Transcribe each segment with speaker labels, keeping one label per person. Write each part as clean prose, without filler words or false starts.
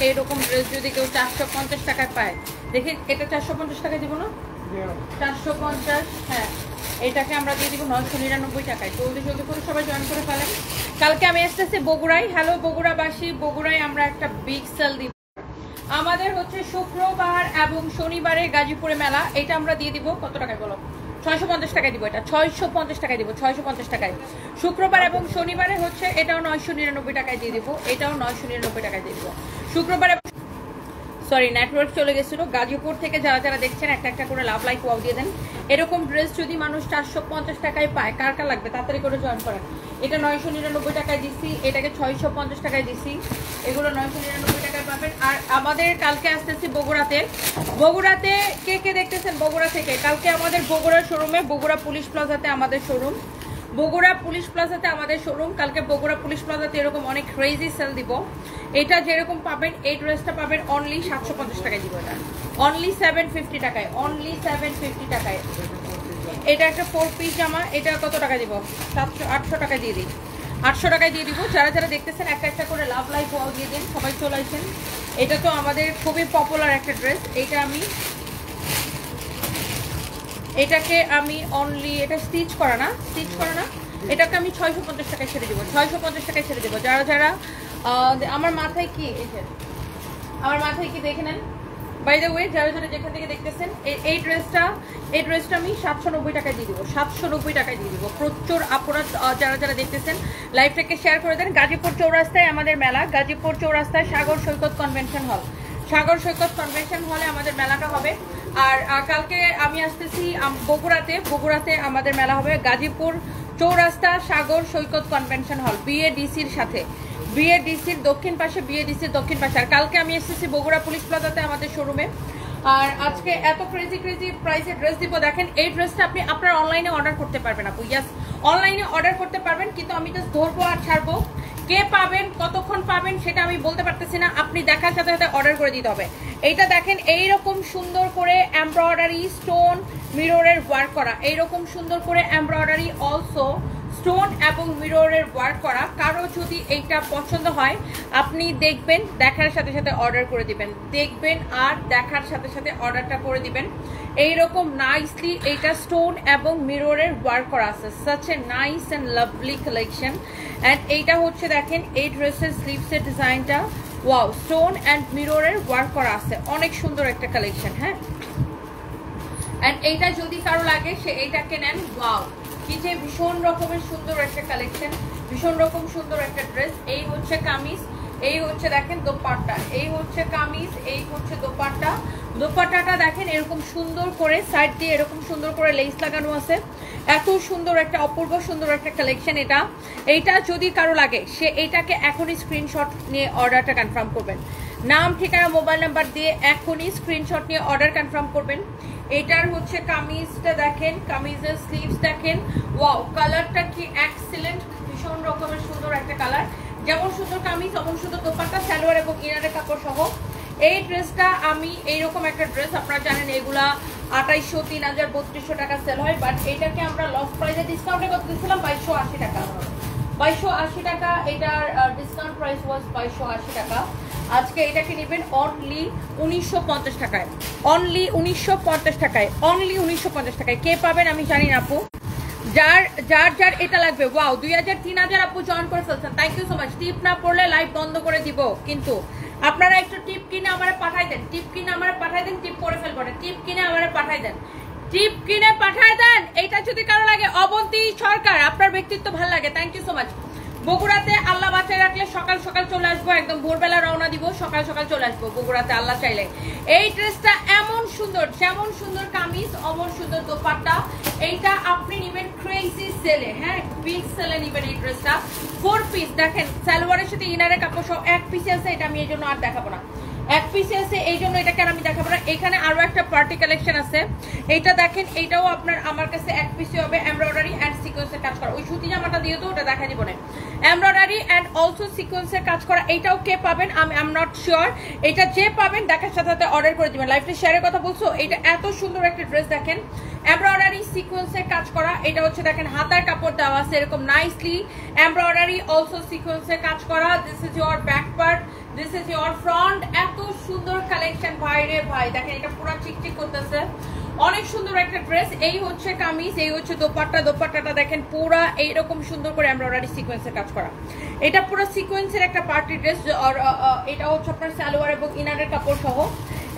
Speaker 1: এইরকম ড্রেস যদি কেউ 450 টাকায় পায়, দেখি এটা 450 টাকায় দিব না, 450, হ্যাঁ এটাকে আমরা দিয়ে দিব 999 টাকায়। জলদি জলদি করে সবাই জয়েন করে ফেলেন। কালকে আমি আসতেছি বগুড়ায়। হ্যালো বগুড়াবাসী, বগুড়ায় আমরা একটা বিগ সেল দিব। আমাদের হচ্ছে শুক্রবার এবং শনিবারে গাজীপুরে মেলা, এটা আমরা দিয়ে দিব কত টাকায় বলো? 650 টাকায় দিব। এটা 650 টাকায় দিব, 650 টাকায়। শুক্রবার এবং শনিবারে হচ্ছে এটাও 999 টাকায় দিয়ে দিব, এটাও 999 টাকায় দিয়ে দিব। শুক্রবার, সরি নেটওয়ার্ক চলে গেছিল। গাজীপুর থেকে যারা যারা দেখছেন একটা একটা করে লাভ লাইক ওয়াও দিয়ে দেন। এরকম ড্রেস যদি মানুষ 450 টাকায় পায়, কার কার লাগবে তাড়াতাড়ি করে জয়েন করেন। এটা 999 টাকায় দিছি, এটাকে 650 টাকায় দিছি, এগুলো 999 টাকায় পাবেন। আর আমাদের কালকে আসতেছি বগুড়াতে। বগুড়াতে কে কে দেখতেছেন বগুড়া থেকে? কালকে আমাদের বগুড়া শোরুমে, বগুড়া পুলিশ প্লাজাতে আমাদের শোরুম, বগুড়া পুলিশ প্লাজাতে আমাদের শোরুম। কালকে বগুড়া পুলিশ প্লাজাতে এরকম অনেক ক্রেজি সেল দিব। এটা যেরকম পাবেন, এই ড্রেসটা পাবেন অনলি 750 টাকায় দিব। এটা অনলি 750 টাকায়, অনলি 750 টাকায়। এটা একটা 4 পিস জামা, এটা কত টাকা দিব? 800 টাকা দিয়ে দিই, 800 টাকায় দিয়ে দিব। যারা যারা দেখতেছেন একটা একটা করে লাভ লাইক ওয়াও দিয়ে দিন, সবাই চলে আসেন। এটা তো আমাদের খুবই পপুলার একটা ড্রেস। এটাকে আমি অনলি, এটা স্টিচ করা না, এটাকে আমি 650 টাকায় ছেড়ে দেবো, 650 টাকায় ছেড়ে দেবো। যারা যারা আমার মাথায় কি, আমার মাথায় কি দেখে নেন। বাই দ্য ওয়ে, যারা যারা যেখান থেকে দেখতেছেন, এই ড্রেসটা আমি 790 টাকায় দিয়ে দিব, 790 টাকায় দিয়ে দিব। প্রচুর আপনারা যারা যারা দেখতেছেন লাইভটাকে শেয়ার করে দেন। গাজীপুর চৌরাস্তায় আমাদের মেলা, গাজীপুর চৌরাস্তায় সাগর সৈকত কনভেনশন হল, সাগর সৈকত কনভেনশন হলে আমাদের মেলাটা হবে। আর কালকে আমি আসতেছি বগুড়াতে আমাদের মেলা হবে গাজীপুর চৌরাস্তা সাগর সৈকত কনভেনশন হল, বিএডিসির সাথে, বিএডিসির দক্ষিণ পাশে, বিএডিসির দক্ষিণ পাশে। আর কালকে আমি এসেছি বগুড়া পুলিশ প্লাজাতে আমাদের শোরুমে। আর আজকে এত ক্রেজি প্রাইসে ড্রেস দিব। দেখেন এই ড্রেসটা আপনি আপনার অনলাইনে অর্ডার করতে পারবেন আপু, ইয়াস অনলাইনে অর্ডার করতে পারবেন, কিন্তু আমি জাস্ট ধরবো আর ছাড়বো। কে পাবেন, কতক্ষণ পাবেন সেটা আমি বলতে পারতেছি না, আপনি দেখার সাথে সাথে অর্ডার করে দিতে হবে। এইটা দেখেন এইরকম সুন্দর করে এমব্রয়ডারি স্টোন মিররের ওয়ার্ক করা, এইরকম সুন্দর করে এমব্রয়ডারি অলসো স্টোন এবং মিররের ওয়ার্ক করা। কারো যদি এইটা পছন্দ হয় আপনি দেখবেন, দেখার সাথে সাথে অর্ডার করে দিবেন, দেখবেন আর দেখার সাথে সাথে অর্ডারটা করে দিবেন। এইরকম নাইসলি এইটা স্টোন এবং মিররের ওয়ার্ক করা আছে, such a nice and lovely collection. And এইটা হচ্ছে দেখেন এই ড্রেসের স্লিভসের ডিজাইনটা, ওয়াও স্টোন অ্যান্ড মিররের ওয়ার্ক করা আছে, অনেক সুন্দর একটা কালেকশন। হ্যাঁ, অ্যান্ড এইটা যদি কারো লাগে সে এইটাকে নেন। ওয়াও কি যে ভীষণ রকমের সুন্দর একটা কালেকশন, ভীষণ রকম সুন্দর একটা ড্রেস। এই হচ্ছে কামিজ, এই হচ্ছে দেখেন দোপাট্টা, এই হচ্ছে কামিজ, এই হচ্ছে দোপাট্টা। দোপাট্টাটা দেখেন এরকম সুন্দর করে সাইড দিয়ে এরকম সুন্দর করে লেস লাগানো আছে, এত সুন্দর একটা অপূর্ব সুন্দর একটা কালেকশন। এইটা যদি কারো লাগে সে এইটাকে এখনই স্ক্রিনশট নিয়ে অর্ডারটা কনফার্ম করবেন, নাম ঠিকানা মোবাইল নাম্বার দিয়ে এখনই স্ক্রিনশট নিয়ে অর্ডার কনফার্ম করবেন। এটার হচ্ছে কামিজটা দেখেন, কামিজের স্লিভস দেখেন, ওয়াও কালারটা কি এক্সিলেন্ট, ভীষণ রকমের সুন্দর একটা কালার। যেমন সুন্দর কামিজ তেমন সুন্দর দোপাট্টা, সালোয়ার এবং ইনারের কাপড় সহ। এই ড্রেসটা আমি এইরকম একটা ড্রেস, আপনারা জানেন এগুলা 2800, 3000, 3200 টাকা সেল হয়, বাট এইটাকে আমরা লস প্রাইসে ডিসকাউন্টে কত দিয়েছিলাম? 2280 টাকা, 2280 টাকা। এটার ডিসকাউন্ট প্রাইস ওয়াজ 2280 টাকা। আজকে এটাকে নেবেন অনলি 1950 টাকায়, অনলি 1950 টাকায়, অনলি 1950 টাকায়। কে পাবেন আমি জানি না আপু, যার এটা লাগবে। ওয়াও 2000, 3000 আপু জয়েন করে ফেলছেন, থ্যাংক ইউ সো মাচ। টিপ না পড়লে লাইভ বন্ধ করে দিব, কিন্তু আপনারা একটু টিপ কিনে আমারে পাঠাই দেন, টিপ কিনে আমারে পাঠাই দেন, টিপ করে ফেলবো না, টিপ কিনে আমারে পাঠাই দেন, টিপ কিনে পাঠাই দেন। এইটা যদি কারো লাগে, অবন্তী সরকার আপনার ব্যক্তিত্ব ভালো লাগে, থ্যাংক ইউ সো মাচ। বগুড়াতে আল্লাহ বাঁচায় রাখলে সকাল সকাল চলে আসবো, একদম ভোরবেলা রওনা দিব, সকাল সকাল চলে আসবো বগুড়াতে আল্লাহ চাইলে। এই ড্রেসটা এমন সুন্দর, যেমন সুন্দর কামিজ অমন সুন্দর দোপাট্টা। এইটা আপনি নেবেন ক্রেজি সেলে, হ্যাঁ বিগ সেলে নেবেন এই ড্রেসটা। 4 পিস দেখেন, সালোয়ারের সাথে ইনারের কাপড় সহ 1 পিসে আছে, এটা আমি এই জন্য আর দেখাবো না, 1 পিসে আছে এই জন্য এটাকে আর আমি দেখাবো না। এখানে আরো একটা পার্টি কালেকশন আছে, এইটা দেখেন, এইটাও আপনার আমার কাছে 1 পিসে হবে, এমব্রয়ডারি অ্যান্ড সিকোয়েন্সের কাজ করা। ওই সুতি জামাটা দিয়ে তো ওটা দেখা দিব না, এমব্রয়ডারি অ্যান্ড অলসো সিকোয়েন্সের কাজ করা। এইটাও কে পাবেন আমি আম নট শিওর, এটা যে পাবেন দেখার সাথে সাথে অর্ডার করে দিবেন। লাইভটা শেয়ারের কথা বলছো, এটা এত সুন্দর একটা ড্রেস দেখেন, এমব্রয়ডারি সিকোয়েন্সের কাজ করা। এটা হচ্ছে দেখেন হাতার কাপড় দেওয়া আছে এরকম নাইসলি, এমব্রয়ডারি অলসো সিকোয়েন্সের কাজ করা। This is your back part, this is your front. এত সুন্দর কালেকশন ভাই রে ভাই, দেখেন এটা পুরো চিকচিক করতেছে, অনেক সুন্দর একটা ড্রেস। এই হচ্ছে কামিজ, এই হচ্ছে দোপাট্টা। দোপাট্টাটা দেখেন পুরা এইরকম সুন্দর করে এমব্রয়ডারি সিকোয়েন্সের কাজ করা। এটা পুরো সিকোয়েন্সের একটা পার্টি ড্রেস। আর এটা হচ্ছে আপনার সালোয়ার এবং ইনারের কাপড় সহ।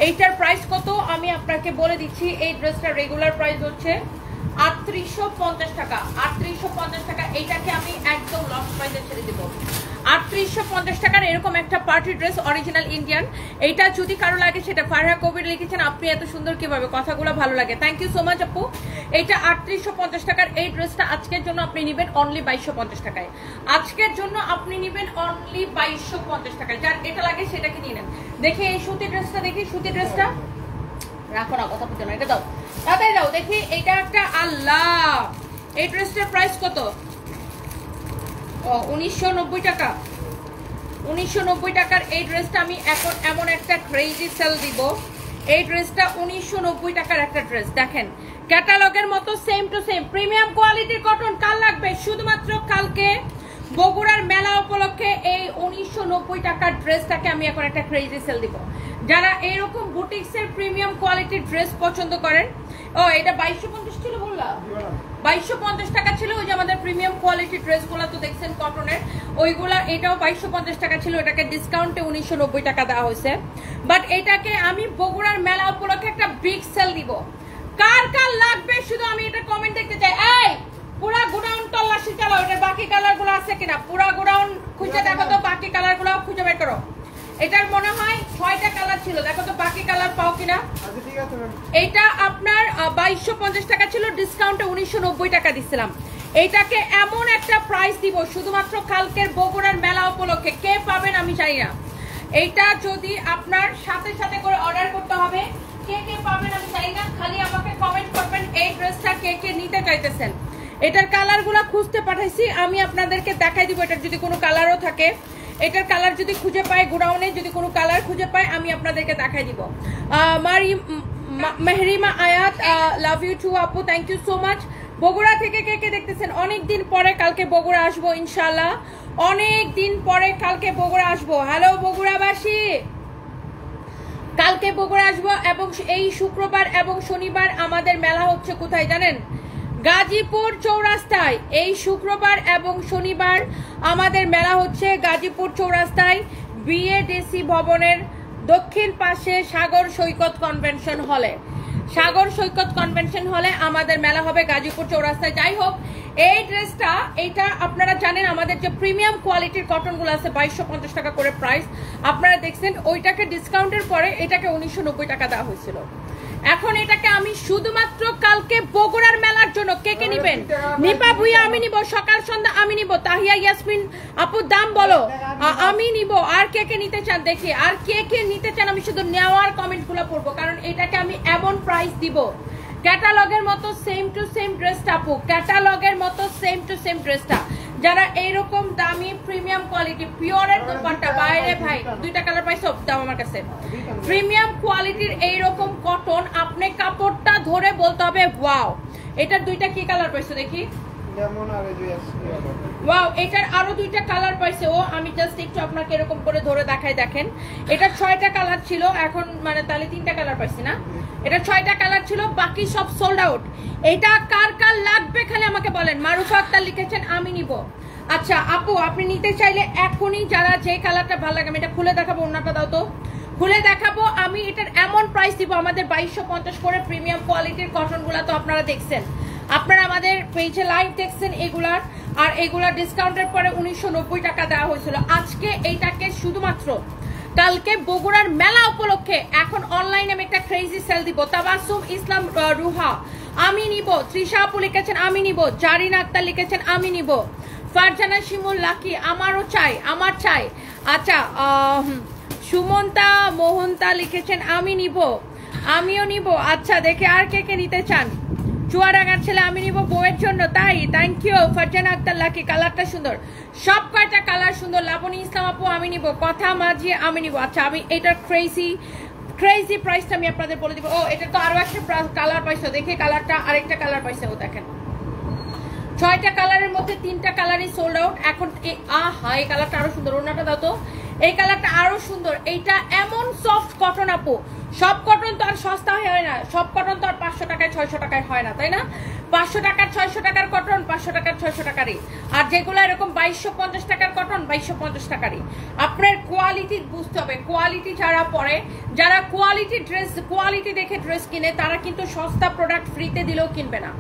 Speaker 1: এইটার প্রাইস কত আমি আপনাকে বলে দিচ্ছি। এই ড্রেসটার রেগুলার প্রাইস হচ্ছে 3850 টাকা। 3850 টাকা। এইটাকে আমি একদম লস প্রাইসে ছেড়ে দেবো। 3850 টাকার এরকম একটা পার্টি ড্রেস, অরিজিনাল ইন্ডিয়ান। এইটা যদি কারো লাগে, সেটা ফারহা কবির লিখেছেন, আপনি এত সুন্দর কিভাবে, কথাগুলো ভালো লাগে। থ্যাংক ইউ সো মাচ আপু। এইটা 3850 টাকার এই ড্রেসটা আজকের জন্য আপনি নেবেন অনলি 2250 টাকায়। আজকের জন্য আপনি নেবেন অনলি 2250 টাকায়। যার এটা লাগে সেটাকে নিয়ে নেন। দেখি এই সুতি ড্রেসটা, দেখি সুতি ড্রেসটা রাখো না, কথা বলতে না, এটা দাও তাড়াতাড়ি দাও। দেখি এটা একটা, আল্লাহ এই ড্রেসটার প্রাইস কত? 1990 টাকা। 1990 টাকার এই ড্রেসটা আমি এখন এমন একটা ক্রেজি সেল দিব। এই ড্রেসটা 1990 টাকার একটা ড্রেস। দেখেন ক্যাটালগের মতো সেম টু সেম প্রিমিয়াম কোয়ালিটির কটন। কাল লাগবে শুধুমাত্র কালকে বগুড়ার মেলা উপলক্ষে এই 1990 টাকার ড্রেসটাকে আমি এখন একটা ক্রেজি সেল দিব। যারা এরকম বুটিক্সের প্রিমিয়াম কোয়ালিটির ড্রেস পছন্দ করেন, এটা 2250 ছিল বললাম, 2250 টাকা ছিল। ওই যে আমাদের প্রিমিয়াম কোয়ালিটির ড্রেসগুলো তো দেখছেন কটনের, ওইগুলা এটাও 2250 টাকা ছিল। এটাকে ডিসকাউন্টে 1990 টাকা দেওয়া হয়েছে। বাট এটাকে আমি বগুড়ার মেলা উপলক্ষে একটা বিগ সেল দিব। কার কার লাগবে শুধু আমি এটা কমেন্ট দেখতে চাই। এই পুরা গোডাউন তল্লাশি চালাও, এটা বাকি কালার গুলো আছে কিনা পুরা গোডাউন খুঁজে দেখো তো, বাকি কালার গুলো খুঁজে বের করো। এটার মনে হয় 6টা কালার ছিল, দেখো তো বাকি কালার পাও কিনা। এইটা আপনার 2250 টাকা ছিল, ডিসকাউন্টে 1990 টাকা দিছিলাম। এইটাকে এমন একটা প্রাইস দিব শুধুমাত্র কালকের বগুড়ার মেলা উপলক্ষে। কে পাবেন আমি জানি না। এইটা যদি আপনার সাথে সাথে করে অর্ডার করতে হবে। কে কে পাবেন আমি জানি না, খালি আমাকে কমেন্ট করবেন এই ড্রেসটা কে কে নিতে চাইতেছেন। এটার কালারগুলো খুঁজতে পাঠাইছি, আমি আপনাদেরকে দেখাই দিব। এটার যদি কোনো কালারও থাকে, এটার কালার যদি খুঁজে পাই, গোডাউনে যদি কোনো কালার খুঁজে পাই, আমি আপনাদেরকে দেখাই দিব। Mehrima Ayat, love you too আপু, thank you so much. Bogura থেকে কে কে দেখতেছেন? অনেক দিন পরে কালকে বগুড়া আসবো ইনশাল্লাহ, অনেক দিন পরে কালকে বগুড়া আসবো। হ্যালো বগুড়াবাসী, কালকে বগুড়া আসবো। এবং এই শুক্রবার এবং শনিবার আমাদের মেলা হচ্ছে কোথায় জানেন? গাজীপুর চৌরাস্তায়। এই শুক্রবার এবং শনিবার আমাদের মেলা হচ্ছে গাজীপুর চৌরাস্তায়, বিএডিসি ভবনের দক্ষিণ পাশে সাগর সৈকত কনভেনশন হলে। সাগর সৈকত কনভেনশন হলে আমাদের মেলা হবে গাজীপুর চৌরাস্তায়। যাই হোক, এই ড্রেসটা, এইটা আপনারা জানেন আমাদের যে প্রিমিয়াম কোয়ালিটির কটনগুলো আছে 2250 টাকা করে প্রাইস, আপনারা দেখছেন। ওইটাকে ডিসকাউন্টের পরে এটাকে 1990 টাকা দেওয়া হয়েছিল। এখন এটাকে আমি শুধুমাত্র কালকে বগুড়ার মেলার জন্য, কে কে নিবেন? নিপা ভুইয়া আমি নিব, সকাল সন্ধ্যা আমি নিব। তাহিয়া ইয়াসমিন আপু দাম বলো, আমি নিব। আর কে কে নিতে চান দেখি, আর কে কে নিতে চান? আমি শুধু নেওয়ার কমেন্টগুলো পড়বো, কারণ এটাকে আমি এমন প্রাইস দিব ক্যাটালগের মতো সেম টু সেম ড্রেসটা আপু, ক্যাটালগের মতো সেম টু সেম ড্রেসটা। যারা এইরকম দামি প্রিমিয়াম কোয়ালিটি পিওরের দোপাট্টা, বাইরে ভাই 2টা কালার পাইছো দাও আমার কাছে, প্রিমিয়াম কোয়ালিটির এইরকম কটন, আপনি কাপড়টা ধরে বলতে হবে ওয়াও। এটার 2টা কি কালার পাইছো দেখি? ওয়াও, এটার আরো 2টা কালার পাইছে ও। আমি জাস্ট একটু আপনাকে এরকম করে ধরে দেখাই। দেখেন এটা 6টা কালার ছিল, এখন মানে তাহলে 3টা কালার পাইছি না? এটা 6টা কালার ছিল, বাকি সব সোল্ড আউট। এটা কার কার লাগবে খালি আমাকে বলেন। মারুফা আক্তার লিখেছেন আমি নিব। আচ্ছা আপু, আপনি নিতে চাইলে এখনই, যারা যে কালারটা ভালো লাগে, আমি এটা খুলে দেখাবো, ওনাটা দাও তো, খুলে দেখাবো। আমি এটার এমন প্রাইস দিব, আমাদের 2250 করে প্রিমিয়াম কোয়ালিটির কটনগুলো তো আপনারা দেখছেন, আপনারা আমাদের পেজে লাইভ দেখছেন এগুলার। আর এগুলার ডিসকাউন্টের পরে 1990 টাকা দেওয়া হয়েছিল। আজকে এইটাকে শুধুমাত্র কালকে বগুড়ার মেলা উপলক্ষে এখন অনলাইনে আমি একটা ক্রেজি সেল দিব। তাবাসসুম ইসলাম রুহা আমি নিব, তৃষা আপু লিখেছেন আমি নিব, জারিনা আক্তার লিখেছেন আমি নিব, ফারজানা শিমুল লাকি আমারও চাই, আমার চাই। আচ্ছা সুমন্তা মোহন্তা লিখেছেন আমি নিব, আমিও নিব। আচ্ছা দেখে আর কে কে নিতে চান? চুয়াডাঙ্গার ছেলে আমি নিব বউয়ের জন্য, তাই থ্যাংক ইউ ফারজানা আক্তার লাকি। কালারটা সুন্দর, সব কয়টা কালার সুন্দর। লাবণী ইসলাম আপু আমি নিব, কথা মাঝি আমি নিব। আচ্ছা আমি এটার ক্রেজি প্রাইসটা আমি আপনাদের বলে দিব। ও এটা তো আরো একটা কালার পাইছো, দেখে কালারটা, আরেকটা কালার পাইছে ও দেখেন। 6টা কালারের মধ্যে 3টা কালারই সোল্ড আউট এখন। আহা এই কালারটা আরো সুন্দর, ওনাটা দাও তো। এই কালারটা আরো সুন্দর। এইটা এমন সফট কটন আপু, সব কটন তো আর সস্তা হয় না, সব কটন তো আর 500 টাকায় 600 টাকায় হয় না, তাই না? 500 টাকার 600 টাকার কটন 500 টাকার 600 টাকারই, আর যেগুলো এরকম 2250 টাকার কটন 2250 টাকারই। আপনার কোয়ালিটি বুঝতে হবে, কোয়ালিটি যারা পরে, যারা কোয়ালিটি ড্রেস, কোয়ালিটি দেখে ড্রেস কিনে, তারা কিন্তু সস্তা প্রোডাক্ট ফ্রিতে দিলেও কিনবে না,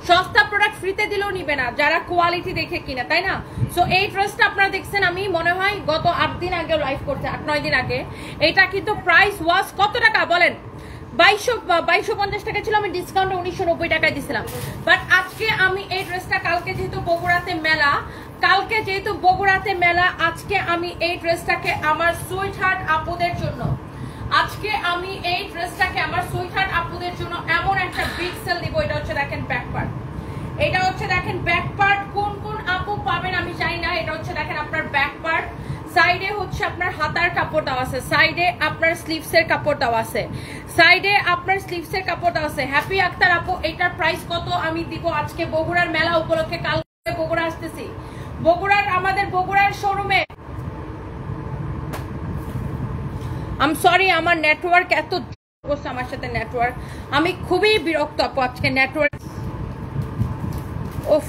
Speaker 1: সস্তা প্রোডাক্ট ফ্রিতে দিলেও নিবে না যারা কোয়ালিটি দেখে কিনে, তাই না? সো এই ড্রেসটা আপনারা দেখছেন, আমি মনে হয় গত 8 দিন আগে লাইভ করতে, 8-9 দিন আগে। এটা কিন্তু প্রাইস ওয়াজ কত টাকা বলেন? 2250 টাকা ছিল, আমি ডিসকাউন্টে 1990 টাকায় দিছিলাম। বাট আজকে আমি এই ড্রেসটা, কালকে যেহেতু বগুড়াতে মেলা, আজকে আমি এই ড্রেসটাকে আমার সুইট হার্ট আপুদের জন্য, এমন একটা বিগ সেল দিব। এটা হচ্ছে দেখেন ব্যাক পার্ট, এটা হচ্ছে দেখেন ব্যাক পার্ট। কোন কোন আপু পাবেন আমি জানি না। এটা হচ্ছে দেখেন আপনার ব্যাক পার্ট, সাইডে হচ্ছে আপনার হাতার কাপড় দেওয়া আছে, সাইডে আপনার স্লিভসের কাপড় দেওয়া আছে, হ্যাপি আক্তার আপু এটার প্রাইস কত আমি দিব আজকে বগুড়ার মেলা উপলক্ষে? কালকে বগুড়া আসতেছি, আমাদের বগুড়ার শোরুমে। আম সরি, আমার নেটওয়ার্ক এত করছে, আমার সাথে নেটওয়ার্ক, আমি খুবই বিরক্ত আপু আজকে নেটওয়ার্ক, উফ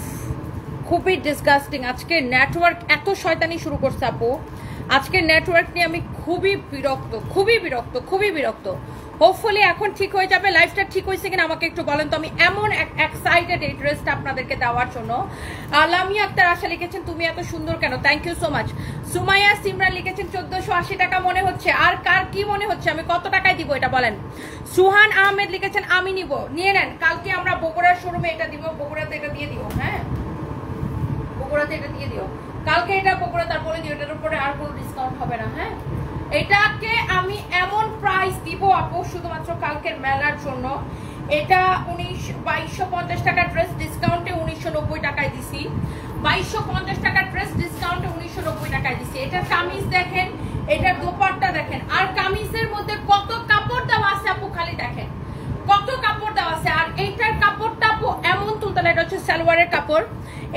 Speaker 1: খুবই ডিসগাস্টিং। আজকে নেটওয়ার্ক এত শয়তানি শুরু করছে আপু, আজকে নেটওয়ার্ক নিয়ে আমি খুবই বিরক্ত। হোপফুলি এখন ঠিক হয়ে যাবে। লাইফটা ঠিক হয়েছে কিনা আমাকে একটু বলেন তো, আমি এমন এক্সাইটেড এই ড্রেসটা আপনাদেরকে দেওয়ার জন্য। লামিয়া আক্তার আশা লিখেছেন তুমি এত সুন্দর কেন, thank you so much. Sumaiya Simran লিখেছেন 1480 টাকা মনে হচ্ছে, আর কার কি মনে হচ্ছে, আমি কত টাকায় দিব এটা বলেন? সুহান আহমেদ লিখেছেন আমি নিব, নিয়ে নেন, কালকে আমরা বগুড়ার শোরুমে এটা দিব, বগুড়াতে এটা দিয়ে দিও, হ্যাঁ বগুড়াতে এটা দিয়ে দিও, কালকে এটা বগুড়া তারপরে দিও, এটার উপরে আর কোনো ডিসকাউন্ট হবে না, হ্যাঁ? এটাকে আমি এমন প্রাইস দিব আপু শুধুমাত্র কালকের মেলার জন্য। এটা 2250 টাকার ড্রেস, ডিসকাউন্টে 1990 টাকায় দিছি, 2250 টাকার ড্রেস ডিসকাউন্টে 1990 টাকায় দিছি। এটার কামিজ দেখেন, এটার দোপাট্টা দেখেন, আর কামিজের মধ্যে কত কাপড় দেওয়া আছে আপু, খালি দেখেন কত কাপড় দেওয়া আছে। আর এইটার কাপড়টা আপু এমন তুলতুলা, এটা হচ্ছে সালোয়ারের কাপড়,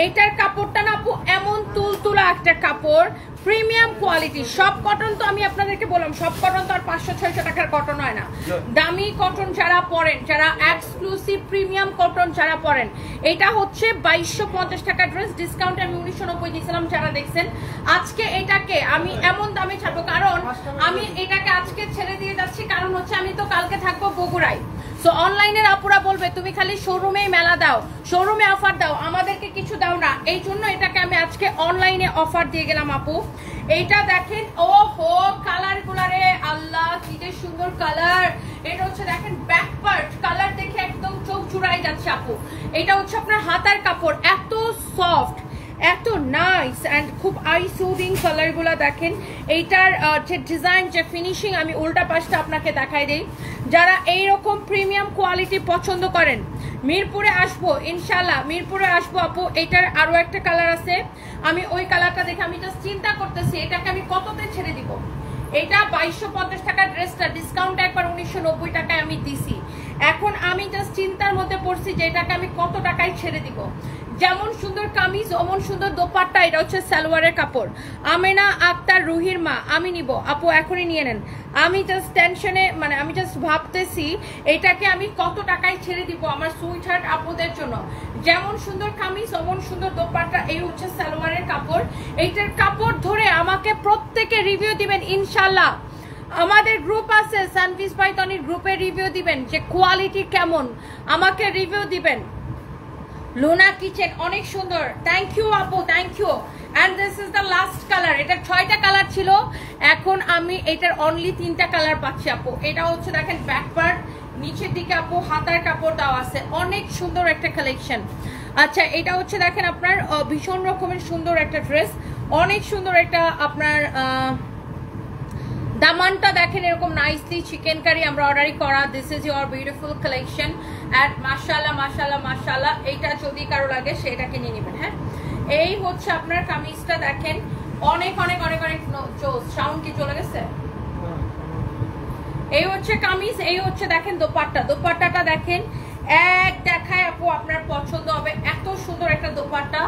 Speaker 1: এইটার কাপড়টা না আপু এমন তুলতুলা একটা কাপড়, প্রিমিয়াম কোয়ালিটি। সব কটন তো আমি আপনাদেরকে বললাম, সব কটন তো আর 500-600 টাকার কটন হয় না। দামি কটন যারা পরেন, যারা এক্সক্লুসিভ প্রিমিয়াম কটন যারা পরেন, এটা হচ্ছে 2250 টাকা ড্রেস, ডিসকাউন্টে আমি 1990 দিয়েছিলাম। যারা দেখছেন আজকে এটাকে আমি এমন দামে ছাড়বো, কারণ আমি এটাকে আজকে ছেড়ে দিয়ে যাচ্ছি, কারণ হচ্ছে আমি তো কালকে থাকবো বগুড়ায়। সো অনলাইনের আপুরা বলবে তুমি খালি শোরুমেই মেলা দাও, শোরুমে অফার দাও, আমাদেরকে কিছু দাও না, এই জন্য এটাকে আমি আজকে অনলাইনে অফার দিয়ে গেলাম আপু। এইটা দেখেন, ও হো কালার গুলারে আল্লাহ কি যে সুন্দর কালার। এটা হচ্ছে দেখেন ব্যাক পার্ট, কালার দেখে একদম চোখ জুড়াই যাচ্ছে আপু। এটা হচ্ছে আপনার হাতার কাপড়, এত সফট, এত নাইস এন্ড খুব আই সুদিং কালার গুলা দেখেন। এইটার যে ডিজাইন, যে ফিনিশিং, আমি উল্টা পাশটা আপনাকে দেখাই দেই। যারা এইরকম প্রিমিয়াম কোয়ালিটি পছন্দ করেন, মিরপুরে আসবো ইনশাল্লাহ, মিরপুরে আসবো আপু। এটার আরো একটা কালার আছে, আমি ওই কালারটা দেখে আমি জাস্ট চিন্তা করতেছি এটাকে আমি কততে ছেড়ে দিব। এটা 2250 টাকার ড্রেসটা ডিসকাউন্ট একবার 1990 টাকায় আমি দিছি। এখন আমি জাস্ট চিন্তার মধ্যে পড়ছি যে এটাকে আমি কত টাকায় ছেড়ে দিব। যেমন সুন্দর কামিজ অমন সুন্দর দোপাট্টা, এটা হচ্ছে সালোয়ারের কাপড়। আমেনা আক্তার রুহির মা আমি নিব আপু, এখনই নিয়ে নেন। আমি জাস্ট টেনশনে, মানে আমি জাস্ট ভাবতেছি এটাকে আমি কত টাকায় ছেড়ে দিব আমার সুইট হার্ট আপুদের জন্য। যেমন সুন্দর কামিজ অমন সুন্দর দোপাট্টা, এই হচ্ছে সালোয়ারের কাপড়। এইটার কাপড় ধরে আমাকে প্রত্যেকে রিভিউ দিবেন ইনশাল্লাহ। আমাদের গ্রুপ আছে সানভিস পাইতনির গ্রুপে রিভিউ দিবেন যে কোয়ালিটি কেমন, আমাকে রিভিউ দিবেন। লুনা কিচেন অনেক সুন্দর, থ্যাংক ইউ আপু, thank you. And this is the last colour. এটার 6টা কালার ছিল, এখন আমি এটার অনলি 3টা কালার পাচ্ছি আপু। এটা হচ্ছে দেখেন ব্যাক পার্ট, নিচের দিকে আপু হাতার কাপড় দেওয়া আছে, অনেক সুন্দর একটা কালেকশন। আচ্ছা এটা হচ্ছে দেখেন আপনার ভীষণ রকমের সুন্দর একটা ড্রেস, অনেক সুন্দর একটা আপনার দামানটা দেখেন এরকম নাইসলি চিকেন কারি আমরা অর্ডারই করা। This is your beautiful collection and মাশাআল্লাহ মাশাআল্লাহ মাশাআল্লাহ। এইটা যদি কারো লাগে সেটাকে নিয়ে নেবেন। হ্যাঁ এই হচ্ছে আপনার কামিজটা দেখেন, অনেক অনেক অনেক অনেক জোস। সাউন্ড কি চলে গেছে? এই হচ্ছে কামিজ, এই হচ্ছে দেখেন দোপাট্টা, দোপাট্টাটা দেখেন এক দেখায় আপু আপনার পছন্দ হবে। এত সুন্দর একটা দোপাট্টা,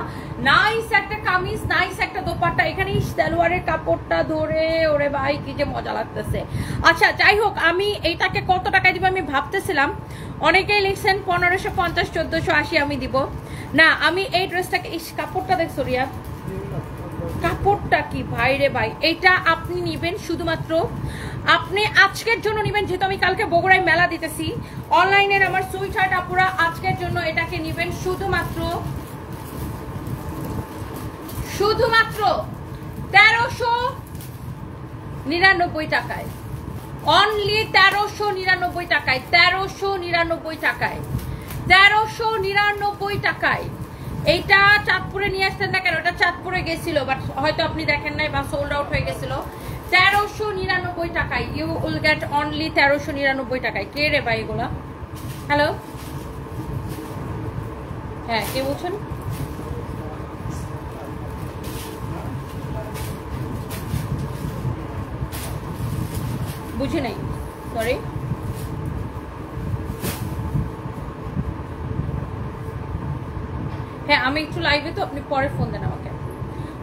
Speaker 1: নাইস একটা কামিজ, নাইস একটা দোপাট্টা। এখানে সালোয়ারের কাপড়টা ধরে ওরে ভাই কি যে মজা লাগতেছে। আচ্ছা যাই হোক, আমি এইটাকে কত টাকায় দিব আমি ভাবতেছিলাম। অনেকেই লিখছেন 1550 1480 আমি দিব না। আমি এই ড্রেসটাকে, এই কাপড়টা দেখছো রিয়া, কাপড়টা কি ভাই রে ভাই। এটা আপনি নিবেন শুধুমাত্র, আপনি আজকের জন্য নিবেন, যেহেতু আমি কালকে বগুড়ায় মেলা দিতেছি। অনলাইনের আমার সুইটহার্ট আপুরা আজকের জন্য এটাকে নিবেন শুধুমাত্র 1399 টাকায়, অনলি 1399 টাকায়, 1399 টাকায়, 1399 টাকায়। এইটা চাঁদপুরে নিয়ে আসতেন না কেন, এটা চাঁদপুরে গেছিল, বাট হয়তো আপনি দেখেন নাই বা সোল্ড আউট হয়ে গেছিল। 1399 টাকায় ইউ উইল গেট অনলি 1399 টাকায়। কে রে ভাই এগুলা? হ্যালো, হ্যাঁ কে বলছেন? বুঝি নাই, সরি। হ্যাঁ আমি একটু লাইভে, তো আপনি পরে ফোন দেন আমাকে।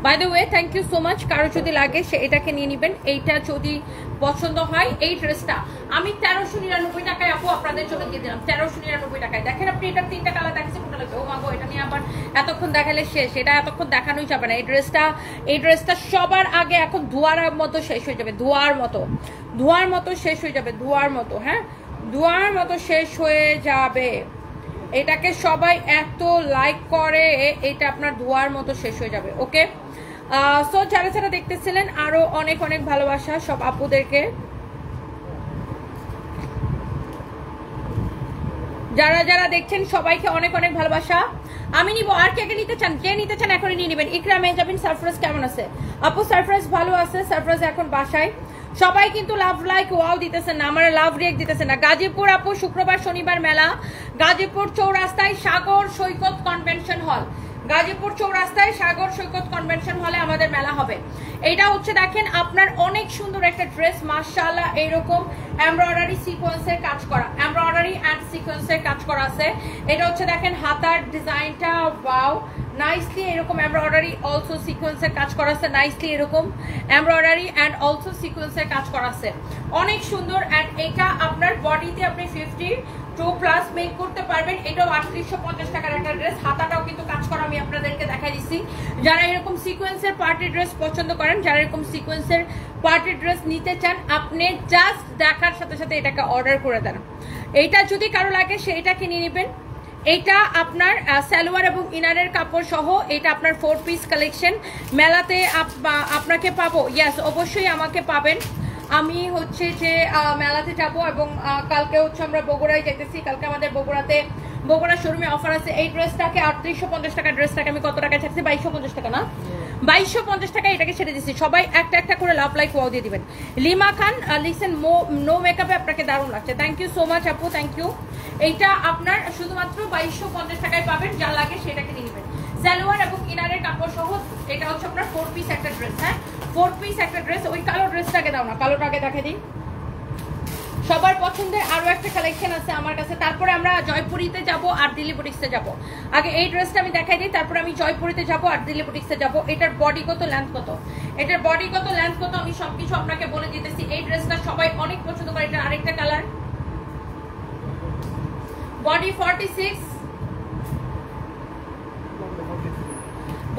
Speaker 1: By the way thank you so much. কারো যদি লাগে সে এটাকে নিয়ে নেবেন। এইটা যদি পছন্দ হয়, এই ড্রেসটা আমি 1399 টাকায় আপু আপনাদের জন্য দিয়ে দিলাম। 1399 টাকায়। দেখেন আপনি এটা 3টা কালার দেখছেন, কোনটা লাগবে? ও মাগো, এটা নিয়ে আবার এতক্ষণ দেখালে শেষ, এটা এতক্ষণ দেখানোই যাবে না। এই ড্রেসটা সবার আগে এখন ধোয়ার মতো শেষ হয়ে যাবে, ধোয়ার মতো শেষ হয়ে যাবে, ধোয়ার মতো, হ্যাঁ ধোয়ার মতো শেষ হয়ে যাবে। এটাকে সবাই এত লাইক করে, এটা আপনার ধোয়ার মতো শেষ হয়ে যাবে। ওকে, সো যারা যারা দেখতেছিলেন আরো অনেক অনেক ভালোবাসা সব আপুদেরকে। যারা যারা দেখছেন সবাইকে অনেক অনেক ভালোবাসা। আমি নিব। আর কে কে নিতে চান? কে নিতে চান এখনই নিয়ে নেবেন। ইকরা মেহজাবিন সারফরাজ কেমন আছে? আপু সারফরাজ ভালো আছে, সারফরাজ এখন বাসায়। সবাই কিন্তু লাভ লাইক ওয়াও দিতেছেন না, আমার লাভ রিয়েক্ট দিতেছেন না। গাজীপুর আপু শুক্রবার শনিবার মেলা, গাজীপুর চৌরাস্তায় সাগর সৈকত কনভেনশন হল, গাজীপুর চৌরাস্তায় সাগর সৈকত কনভেনশন হলে আমাদের মেলা হবে। এইটা হচ্ছে দেখেন আপনার অনেক সুন্দর একটা ড্রেস, মাশাআল্লাহ। এইরকম এমব্রয়ডারি সিকোয়েন্সের কাজ করা, এমব্রয়ডারি অ্যান্ড সিকোয়েন্সের কাজ করা আছে। এটা হচ্ছে দেখেন হাতার ডিজাইনটা, ওয়াও নাইসলি এরকম এমব্রয়ডারি অলসো সিকোয়েন্সের কাজ করা আছে, নাইসলি এরকম এমব্রয়ডারি অ্যান্ড অলসো সিকোয়েন্সের কাজ করা আছে, অনেক সুন্দর। অ্যান্ড এটা আপনার বডিতে আপনি 52+ মেক করতে পারবেন। এটাও 3850 টাকার একটা ড্রেস, হাতাটাও কিন্তু কাজ করা আমি আপনাদেরকে দেখাই দিচ্ছি। যারা এরকম সিকোয়েন্সের পার্টি ড্রেস পছন্দ করেন, যারা এরকম সিকোয়েন্সের পার্টি ড্রেস নিতে চান, আপনি জাস্ট দেখার সাথে সাথে এটাকে অর্ডার করে দেন। এইটা যদি কারো লাগে সেইটাকে নিয়ে নেবেন। এটা আপনার সালোয়ার এবং ইনারের কাপড় সহ, এটা আপনার 4 পিস কালেকশন। মেলাতে আপনাকে পাবো, ইয়েস অবশ্যই আমাকে পাবেন। আমি হচ্ছে যে মেলাতে যাব এবং কালকে হচ্ছে আমরা বগুড়ায় যেতেছি। কালকে আমাদের বগুড়া শোরুমে অফার আছে। এই ড্রেসটাকে 3850 টাকা, ড্রেসটাকে আমি কত টাকায় ছাড়ছি? 2250 টাকা না, 2250 টাকা এটাকে ছেড়ে দিচ্ছি। সবাই একটা একটা করে লাভ লাইক ওয়াও দিয়ে দিবেন। লিমা খান লিসেন, নো মেকআপে আপনাকে দারুণ লাগছে। থ্যাংক ইউ সো মাচ আপু, থ্যাংক ইউ। এইটা আপনার শুধুমাত্র 2250 টাকায় পাবেন, যা লাগে সেটাকে নিয়ে নেবেন। সালোয়ার এবং ইনারের কাপড় সহ, এটা হচ্ছে আপনার 4 পিস একটা ড্রেস। হ্যাঁ 4 পিস একটা ড্রেস। ওই কালো ড্রেসটাকে দাও না, কালোটাকে দেখে দিই। সবার পছন্দের আরো একটা কালেকশন আছে আমার কাছে। তারপরে আমরা জয়পুরিতে যাব আর দিল্লি বুটিক্সে যাব। আগে এই ড্রেসটা আমি দেখাই দিই, তারপরে আমি জয়পুরিতে যাব আর দিল্লি বুটিক্সে যাব। এটার বডি কত, লেন্থ কত, এটার বডি কত, লেন্থ কত, আমি সবকিছু আপনাকে বলে দিতেছি। এই ড্রেসটা সবাই অনেক পছন্দ করে। এটা আরেকটা কালার, বডি 46,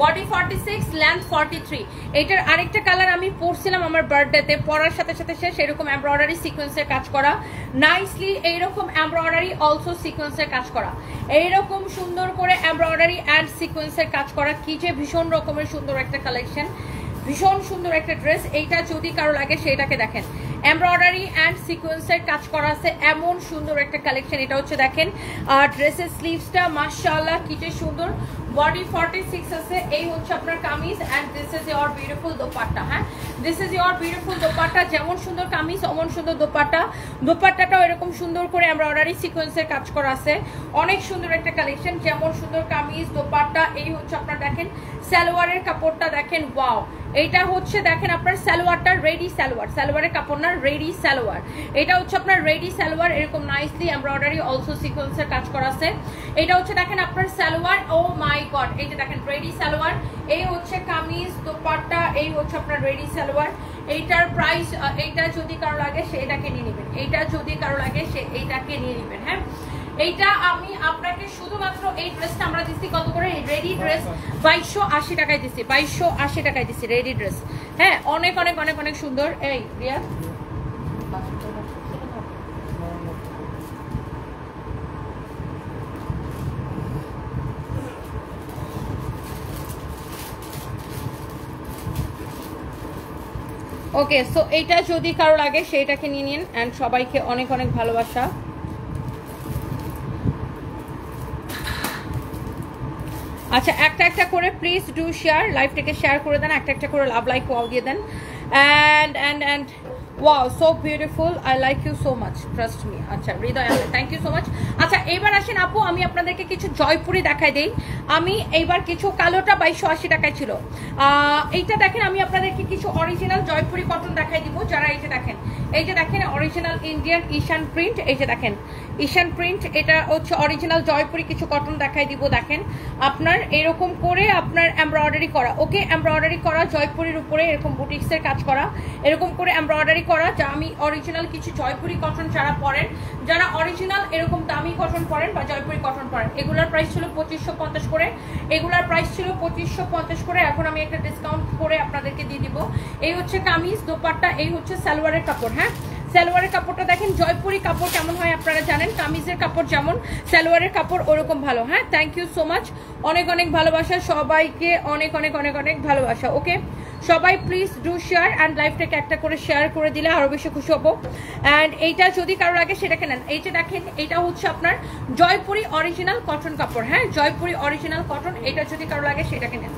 Speaker 1: বডি 46, লেন্থ 43। এটার আরেকটা কালার আমি পরছিলাম আমার বার্থডেতে, পরার সাথে সাথে শেষ। এরকম এমব্রয়ডারি সিকোয়েন্সের কাজ করা, নাইসলি এইরকম এমব্রয়ডারি অলসো সিকোয়েন্সের কাজ করা, এইরকম সুন্দর করে এমব্রয়ডারি অ্যান্ড সিকোয়েন্সের কাজ করা। কি যে ভীষণ রকমের সুন্দর একটা কালেকশন, ভীষণ সুন্দর একটা ড্রেস। এইটা যদি কারো লাগে সেটাকে দেখেন, এমব্রয়ডারি অ্যান্ড সিকোয়েন্সের কাজ করা আছে, এমন সুন্দর একটা কালেকশন। এটা হচ্ছে দেখেন ড্রেসের স্লিভসটা মাশাআল্লাহ কি যে সুন্দর। বডি 46 আছে। এই হচ্ছে আপনার kameez and this is your beautiful dupatta. হ্যাঁ this is your beautiful dupatta. যেমন সুন্দর কামিজ অমন সুন্দর দোপাট্টা। দোপাট্টাটাও এরকম সুন্দর করে এমব্রয়ডারি সিকোয়েন্সের কাজ করা আছে, অনেক সুন্দর একটা কালেকশন। যেমন সুন্দর কামিজ দোপাট্টা। এই হচ্ছে আপনার দেখেন সালোয়ারের কাপড়টা দেখেন, ওয়াও এটা হচ্ছে দেখেন আপনার সালোয়ারটা রেডি সালোয়ার, সালোয়ারের কাপড় না, রেডি সালোয়ার। এটা হচ্ছে আপনার রেডি সালোয়ার, এরকম নাইসলি এমব্রয়ডারি অলসো সিকোয়েন্সের কাজ করা আছে। এটা হচ্ছে দেখেন আপনার সালোয়ার, ও মাই গড, এই যে দেখেন রেডি সালোয়ার। এই হচ্ছে কামিজ দোপাট্টা, এই হচ্ছে আপনার রেডি সালোয়ার। এইটার প্রাইস, এইটা যদি কারো লাগে সে এটাকে নিয়ে নেবেন, এইটা যদি কারো লাগে সে এইটাকে নিয়ে নেবেন। হ্যাঁ, এইটা আমি আপনাকে শুধুমাত্র এই ড্রেসটা আমরা দিচ্ছি কত করে, রেডি ড্রেস 2280 টাকায় দিচ্ছি, 2280 টাকায় দিচ্ছি রেডি ড্রেস। হ্যাঁ, অনেক অনেক অনেক অনেক সুন্দর। এই রিয়া ওকে, সো এইটা যদি কারো লাগে সেইটাকে নিয়ে নিন। অ্যান্ড সবাইকে অনেক অনেক ভালোবাসা। আচ্ছা, একটা একটা করে প্লিজ ডু শেয়ার, লাইভটাকে শেয়ার করে দেন, একটা একটা করে লাভ লাইক ওয়াও দিয়ে দেন। And wow, so beautiful, I like you so much, trust me. আচ্ছা, Hridoy Ahmed, thank you so much. আচ্ছা, এইবার আসেন আপু, আমি আপনাদেরকে কিছু জয়পুরি দেখাই দেই। আমি এইবার কিছু, কালোটা 2280 টাকায় ছিল। এইটা দেখেন, আমি আপনাদেরকে কিছু অরিজিনাল জয়পুরি কটন দেখাই দিব। যারা এই যে দেখেন, এই যে দেখেন অরিজিনাল ইন্ডিয়ান ঈশান প্রিন্ট, এই যে দেখেন ঈশান প্রিন্ট, এটা হচ্ছে অরিজিনাল জয়পুরি কিছু কটন দেখাই দিব। দেখেন আপনার এরকম করে আপনার এমব্রয়ডারি করা, ওকে, এমব্রয়ডারি করা জয়পুরির উপরে এরকম বুটিক্সের কাজ করা, এরকম করে এমব্রয়ডারি করা। যা আমি অরিজিনাল কিছু জয়পুরি কটন যারা পরেন, যারা অরিজিনাল এরকম দামি কটন পরেন বা জয়পুরি কটন পরেন, এগুলার প্রাইস ছিল 2550 করে, এগুলার প্রাইস ছিল 2550 করে। এখন আমি একটা ডিসকাউন্ট করে আপনাদেরকে দিয়ে দিব। এই হচ্ছে কামিজ দোপাট্টা, এই হচ্ছে সালোয়ারের কাপড়। হ্যাঁ, সালোয়ারের কাপড়টা দেখেন, জয়পুরি কাপড় কেমন হয় আপনারা জানেন, কামিজের কাপড় যেমন সালোয়ারের কাপড় ওরকম ভালো। হ্যাঁ, থ্যাংক ইউ সো মাচ, অনেক অনেক ভালোবাসা সবাইকে, অনেক অনেক অনেক অনেক ভালোবাসা। ওকে, সবাই প্লিজ ডু শেয়ার অ্যান্ড লাইভটাকে একটা করে শেয়ার করে দিলে আরো বেশি খুশি হবো। অ্যান্ড এইটা যদি কারো লাগে সেটাকে নেন। এই যে দেখেন, এটা হচ্ছে আপনার জয়পুরি অরিজিনাল কটন কাপড়। হ্যাঁ, জয়পুরি অরিজিনাল কটন, এটা যদি কারো লাগে সেটাকে নেন।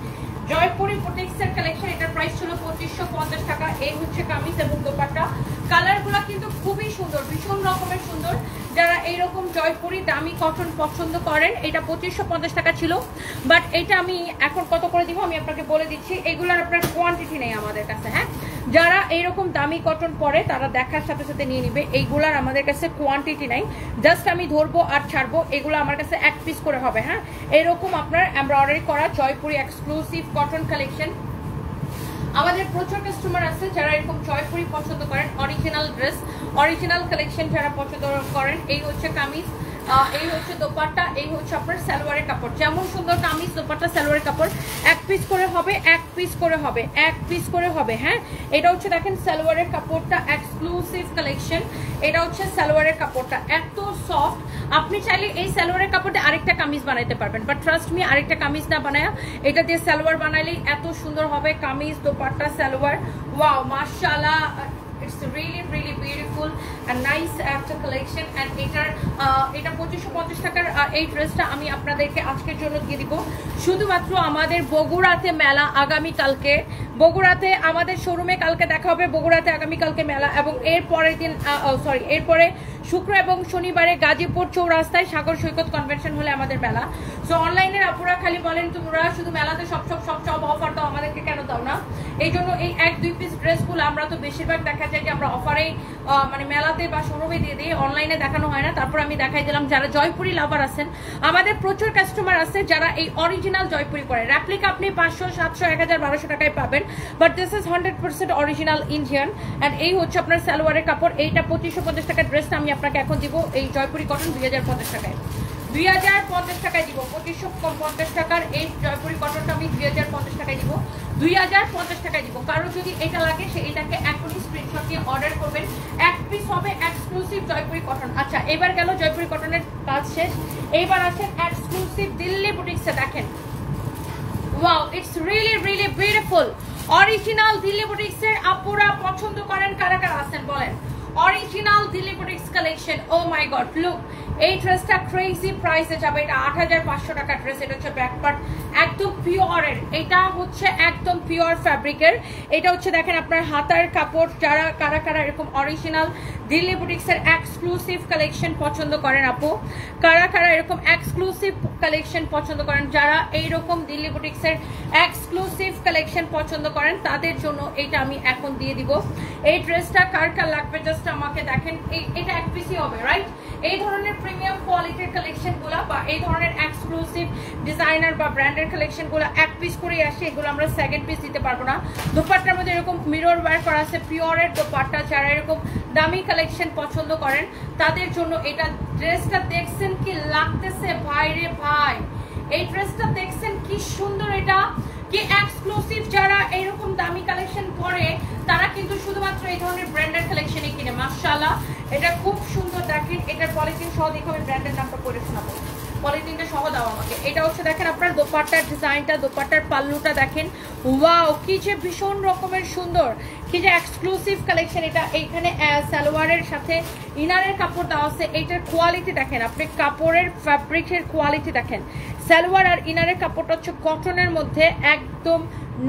Speaker 1: জয়পুরি বুটিক্সের কালেকশন, এটার প্রাইস ছিল 2550 টাকা। এই হচ্ছে কামিজ এবং দোপাট্টা, কালারগুলো কিন্তু খুবই সুন্দর, ভীষণ রকমের সুন্দর। যারা এইরকম জয়পুরি দামি কটন পছন্দ করেন, এটা 2550 টাকা ছিল, বাট এটা আমি এখন কত করে দিব আমি আপনাকে বলে দিচ্ছি। এগুলোর আপনার কোয়ান্টিটি নেই আমাদের কাছে। হ্যাঁ, যারা এইরকম দামি কটন পরে তারা দেখার সাথে সাথে নিয়ে নিবে, এইগুলার আমাদের কাছে কোয়ান্টিটি নাই, জাস্ট আমি ধরবো আর ছাড়বো। এগুলো আমার কাছে এক পিস করে হবে। হ্যাঁ, এরকম আপনার এমব্রয়ডারি করা জয়পুরি এক্সক্লুসিভ কটন কালেকশন। আমাদের প্রচুর কাস্টমার আছে যারা এরকম জয়পুরি পছন্দ করেন, অরিজিনাল ড্রেস, অরিজিনাল কালেকশন যারা পছন্দ করেন। এই হচ্ছে কামিজ, এই হচ্ছে দোপাট্টা, এই হচ্ছে আপনার সালোয়ারের কাপড়। যেমন সুন্দর কামিজ দোপাট্টা সালোয়ারের কাপড়, এক পিস করে হবে, এক পিস করে হবে, এক পিস করে হবে। হ্যাঁ, এটা হচ্ছে দেখেন সালোয়ারের কাপড়টা এক্সক্লুসিভ কালেকশন। এটা হচ্ছে সালোয়ারের কাপড়টা এত সফট, আপনি চাইলে এই সালোয়ারের কাপড়ে আরেকটা কামিজ বানাইতে পারবেন, বাট ট্রাস্ট মি, আরেকটা কামিজ না বানায়া এটা দিয়ে সালোয়ার বানাইলেই এত সুন্দর হবে। কামিজ দোপাট্টা সালোয়ার, ওয়াও মাশাআল্লাহ, it's really really beautiful and nice একটা কালেকশন। এন্ড এটা 2550 টাকার এই ড্রেসটা আমি আপনাদেরকে আজকের জন্য দিয়ে দিব শুধুমাত্র আমাদের বগুড়াতে মেলা আগামী কালকে, বগুড়াতে আমাদের শোরুমে কালকে দেখা হবে, বগুড়াতে আগামী কালকে মেলা, এবং এর পরের দিন এরপরে শুক্র এবং শনিবারে গাজীপুর চৌরাস্তায় সাগর সৈকত কনভেনশন হলে আমাদের মেলা। সো অনলাইনের আপুরা খালি বলেন তোমরা শুধু মেলাতে সব অফার দাও, আমাদেরকে কেন দাও না? এই জন্য এই 1-2 পিস ড্রেসগুলো আমরা তো বেশিরভাগ দেখা যায় যে আমরা অফারে মানে মেলাতে বা শোরুমে দিয়ে দিই, অনলাইনে দেখানো হয় না। তারপর আমি দেখাই দিলাম যারা জয়পুরি লাভার আছেন, আমাদের প্রচুর কাস্টমার আছে যারা এই অরিজিনাল জয়পুরি করে। রেপ্লিকা আপনি 500, 700, 1000, 1200 টাকায় পাবেন, but this is 100% original Indian. And এই হচ্ছে আপনার সালোয়ারের কাপড়। এইটা 2550 টাকার ড্রেসটা আমি আপনাকে এখন দিব এই জয়পুরি কটন 2050 টাকায়, 2050 টাকায় দিব। 2550 টাকার এই জয়পুরি কটনটা আমি 2050 টাকায় দিব, 2050 টাকায় দিব। কারো যদি এটা লাগে সে এটাকে এখনই স্ক্রিনশট দিয়ে অর্ডার করবেন, এক পিস হবে এক্সক্লুসিভ জয়পুরি কটন। আচ্ছা, এবার গেল জয়পুরি কটনের কাজ শেষ, এইবার আসেন এক্সক্লুসিভ দিল্লি বুটিক্সে। দেখেন, wow, it's really really beautiful. Original Delhi বুটিক্সের আপুরা পছন্দ করেন কারা কারা আছেন বলেন? অরিজিনাল দিল্লি বুটিক্স কালেকশন, ও মাই গড, লুক এই ড্রেসটা ক্রেজি প্রাইসে যাবে, এটা 8500 টাকা ড্রেস। এটা হচ্ছে ব্যাক পার্ট একদম পিওরের, এটা হচ্ছে একদম পিওর ফ্যাব্রিকের। এটা হচ্ছে দেখেন আপনার হাতার কাপড়। যারা কারা কারা এরকম অরিজিনাল দিল্লি বুটিক্সের এক্সক্লুসিভ কালেকশন পছন্দ করেন আপু, কারা কারা এরকম এক্সক্লুসিভ কালেকশন পছন্দ করেন, যারা এইরকম দিল্লি বুটিক্সের এক্সক্লুসিভ কালেকশন পছন্দ করেন তাদের জন্য এটা আমি এখন দিয়ে দিব। এই ড্রেসটা কার কার লাগবে জাস্ট আমাকে দেখেন। এটা এক পিসই হবে, রাইট? এই ধরনের প্রিমিয়াম কোয়ালিটির কালেকশনগুলো বা এই ধরনের এক্সক্লুসিভ ডিজাইনার বা ব্র্যান্ডের কালেকশনগুলো এক পিস করেই আসে, এগুলো আমরা সেকেন্ড পিস দিতে পারবো না। দোপাট্টার মধ্যে এরকম মিরর ওয়্যার করা আছে, পিওরের দোপাট্টা। যারা এরকম দামি কালেকশন পছন্দ করেন তাদের জন্য এটা। ড্রেসটা দেখছেন কি লাগতেছে ভাই রে ভাই, এই ড্রেসটা দেখছেন কি সুন্দর, এটা কি এক্সক্লুসিভ। যারা এরকম দামি কালেকশন পরে তারা কিন্তু শুধুমাত্র এই ধরনের ব্র্যান্ডের কালেকশনই কিনে। মাশাআল্লাহ এটা খুব সুন্দর। দেখেন এটার পলিথিন সহ দেখো, আমি ব্র্যান্ডের নামটা পড়ে শোনাবো, পলিথিনটা সহ দাও আমাকে। এটা হচ্ছে দেখেন আপনার দোপাট্টার ডিজাইনটা, দোপাট্টার পাল্লুটা দেখেন, ওয়াও কি যে ভীষণ রকমের সুন্দর, কি যে এক্সক্লুসিভ কালেকশন। এটা এইখানে সালোয়ারের সাথে ইনারের কাপড় দেওয়া আছে। এইটার কোয়ালিটি দেখেন আপনি, কাপড়ের ফ্যাব্রিকের কোয়ালিটি দেখেন। সালোয়ার আর ইনারের কাপড়টা হচ্ছে কটনের মধ্যে একদম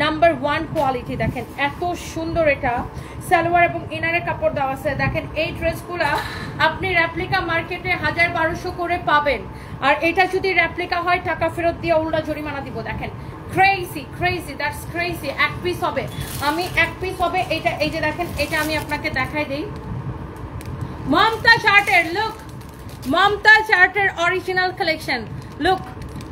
Speaker 1: নাম্বার 1 কোয়ালিটি। দেখেন এত সুন্দর, এটা সালোয়ার এবং ইনারের কাপড় দেওয়া আছে। দেখেন এই ড্রেসগুলা আপনি রেপ্লিকা মার্কেটে 1000-1200 করে পাবেন, আর এটা যদি রেপ্লিকা হয় টাকা ফেরত দিয়ে উল্টা জরিমানা দিব। দেখেন ক্রেজি ক্রেজি, দ্যাটস ক্রেজি। এক পিস হবে, আমি এক পিস হবে এটা। এই যে দেখেন এটা আমি আপনাকে দেখাই দেই, মমতাজ আর্টের লুক, মমতাজ আর্টের অরিজিনাল কালেকশন লুক।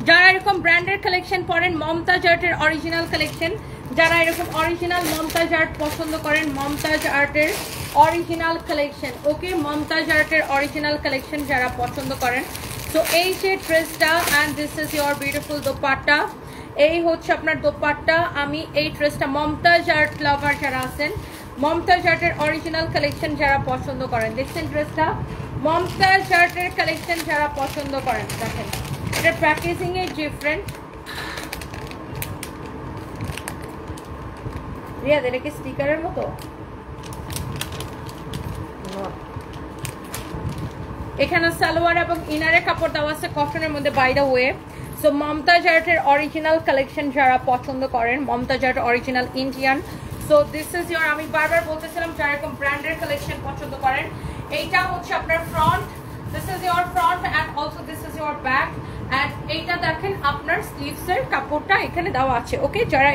Speaker 1: যারা এরকম ব্র্যান্ডের কালেকশন পরেন, মমতাজ আর্টের অরিজিনাল কালেকশন। যারা এরকম অরিজিনাল মমতাজ আর্ট পছন্দ করেন, মমতাজ আর্টের অরিজিনাল কালেকশন। ওকে, মমতাজ আর্টের অরিজিনাল কালেকশন যারা পছন্দ করেন। তো এই যে ড্রেসটা, and this is your beautiful dupatta. এই হচ্ছে আপনার দোপাট্টা। আমি এই ড্রেসটা মমতাজ আর্ট লাভার যারা আছেন, মমতাজ আর্টের অরিজিনাল কালেকশন যারা পছন্দ করেন, দেখছেন ড্রেসটা মমতাজ আর্টের কালেকশন যারা পছন্দ করেন। দেখেন এটার প্যাকেজিং এ ডিফারেন্ট। রিয়াদ এটা কি স্টিকারের মতো? এখানে সালোয়ার এবং ইনারের কাপড় দেওয়া আছে কটনের মধ্যে, by the way. So Momtaz আর্টের অরিজিনাল কালেকশন যারা পছন্দ করেন, Momtaz art original Indian. So this is your, আমি বারবার বলতেছিলাম যারা এরকম ব্র্যান্ডের কালেকশন পছন্দ করেন, এইটা হচ্ছে আপনার front, this is your front and also this is your back. And এইটা দেখেন আপনার স্লিভসের কাপড়টা এখানে দেওয়া আছে। ওকে, যারা